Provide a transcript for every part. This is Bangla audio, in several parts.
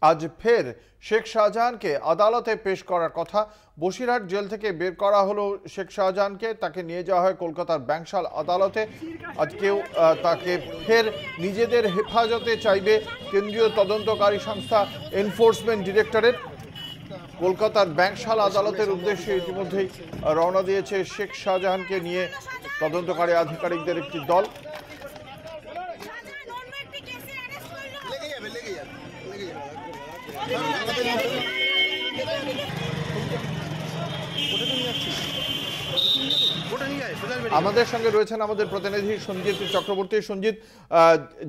আজ ফের শেখ শাহজাহানকে আদালতে পেশ করার কথা। বসিরহাট জেল থেকে বের করা হলো শেখ শাহজাহানকে, তাকে নিয়ে যাওয়া হয় কলকাতার ব্যাংশাল আদালতে। আজকেও তাকে ফের নিজেদের হেফাজতে চাইবে কেন্দ্রীয় তদন্তকারী সংস্থা এনফোর্সমেন্ট ডিরেক্টরেট। কলকাতার ব্যাংশাল আদালতের উদ্দেশ্যে ইতিমধ্যেই রওনা দিয়েছে শেখ শাহজাহানকে নিয়ে তদন্তকারী আধিকারিকদের একটি দল। আমাদের সঙ্গে রয়েছেন আমাদের প্রতিনিধি সঞ্জিত চক্রবর্তী। সঞ্জিত,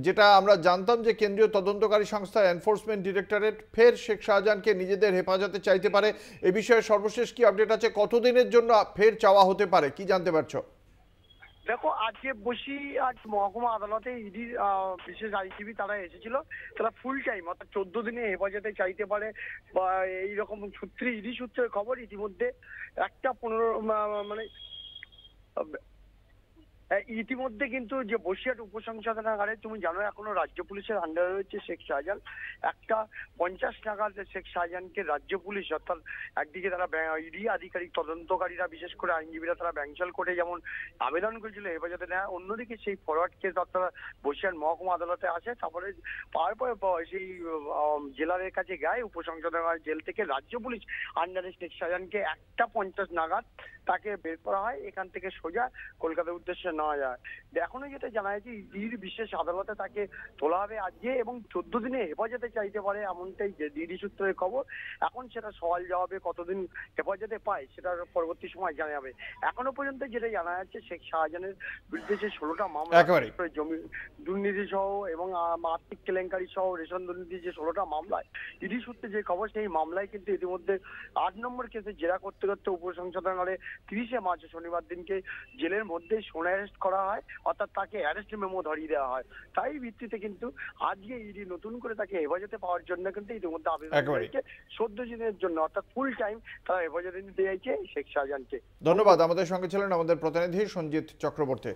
যেটা আমরা জানতাম যে কেন্দ্রীয় তদন্তকারী সংস্থা এনফোর্সমেন্ট ডিরেক্টরেট ফের শেখ শাহজাহানকে নিজেদের হেফাজতে চাইতে পারে, এ বিষয়ে সর্বশেষ কি আপডেট আছে? কতদিনের জন্য ফের চাওয়া হতে পারে, কি জানতে পারছো? দেখো, আজকে আজ মহকুমা আদালতে ইডির বিশেষ আইনজীবী তারা এসেছিল। তারা ফুল টাইম অর্থাৎ 14 দিনে হেফাজতে চাইতে পারে বা এইরকম সূত্রে, ইডি সূত্রের খবর। ইতিমধ্যে একটা 15 মানে ইতিমধ্যে কিন্তু যে বসিরহাট উপসংহালনাগারে, তুমি জানো এখনো রাজ্য পুলিশের আন্ডারে রয়েছে শেখ শাহজাহান। 1:50 নাগাদ শেখ শাহজাহানকে রাজ্য পুলিশ অর্থাৎ একদিকে তারা ইডি আধিকারিক তদন্তকারীরা বিশেষ করে আইনজীবীরা তারা ব্যাংশাল কোর্টে যেমন আবেদন করেছিল হেফাজতে নেয়, অন্যদিকে সেই ফরওয়ার্ড কেস অর্থাৎ বসিরহাট মহকুমা আদালতে আসে। তারপরে পাওয়ার সেই জেলারের কাছে গায়ে উপসংহালনাগার জেল থেকে রাজ্য পুলিশ আন্ডারে শেখ শাহজাহানকে 1:50 নাগাদ তাকে বের করা হয়। এখান থেকে সোজা কলকাতার উদ্দেশ্যে নেওয়া যায়। এখনো যেটা জানা যাচ্ছে ইডির বিশেষ আদালতে তাকে তোলা হবে আজকে এবং 14 দিনে হেফাজতে চাইতে পারে, এমনটাই যে ইডি সূত্রের খবর। এখন সেটা সওয়াল জবাবে কতদিন হেফাজতে পায় সেটার পরবর্তী সময় জানা যাবে। এখনো পর্যন্ত যেটা জানা যাচ্ছে শেখ শাহজাহানের বিরুদ্ধে যে 16টা মামলা, জমি দুর্নীতি সহ এবং আর্থিক কেলেঙ্কারি সহ রেশন দুর্নীতি যে 16টা মামলায় ইডি সূত্রে যে খবর, সেই মামলায় কিন্তু ইতিমধ্যে 8 নম্বর কেসে জেরা করতে করতে উপসংহালনাগারে 30শে মার্চ শনিবার দিনকে জেলের মধ্যে সোনা অ্যারেস্ট করা হয়, অর্থাৎ তাকে অ্যারেস্ট মেমো ধরিয়ে দেওয়া হয়। তাই ভিত্তিতে কিন্তু আজকে ইডি নতুন করে তাকে হেফাজতে পাওয়ার জন্য কিন্তু ইতিমধ্যে আবেদন করেছে 14 দিনের জন্য, অর্থাৎ ফুল টাইম তারা হেফাজতে নিতে চাইছে শেখ শাহজাহানকে। ধন্যবাদ। আমাদের সঙ্গে ছিলেন আমাদের প্রতিনিধি সঞ্জিত চক্রবর্তী।